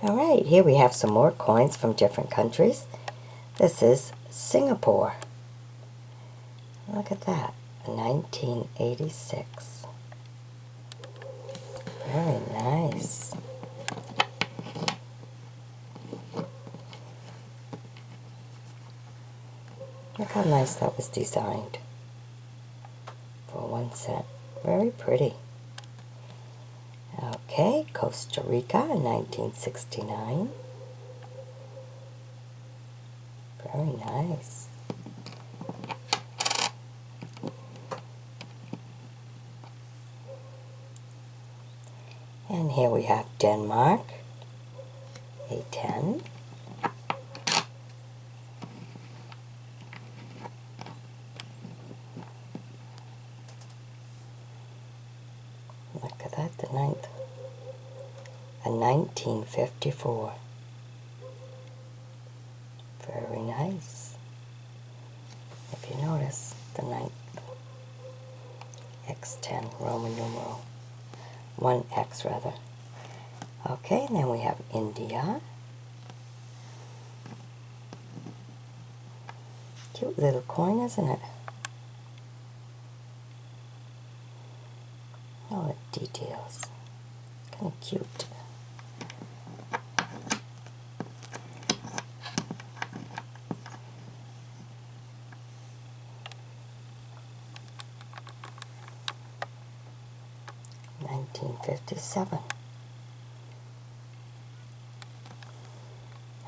Alright, here we have some more coins from different countries. This is Singapore. Look at that, 1986. Very nice. Look how nice that was designed for 1 cent. Very pretty. Okay, Costa Rica in 1969. Very nice. And here we have Denmark, a 10. Look at that, the 9th. A 1954. Very nice. If you notice, the 9th. X10, Roman numeral. 1X rather. Okay, and then we have India. Cute little coin, isn't it? All the details. Kind of cute. $1957.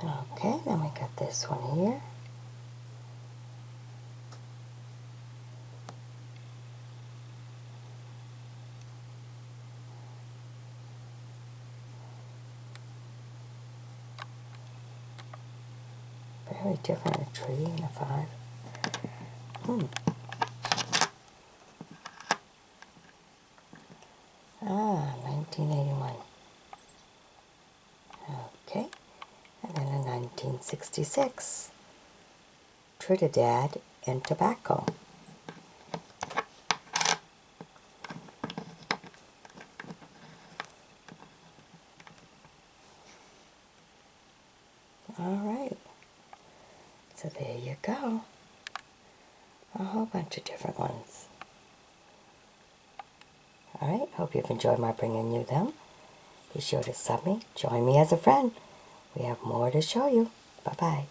Okay, then we got this one here. Very different, a tree and a 5. 1981. Okay, and then a 1966. Trinidad and Tobago. Alright, so there you go. A whole bunch of different ones. Alright, hope you've enjoyed my bringing you them. Be sure to sub me, join me as a friend. We have more to show you. Bye-bye.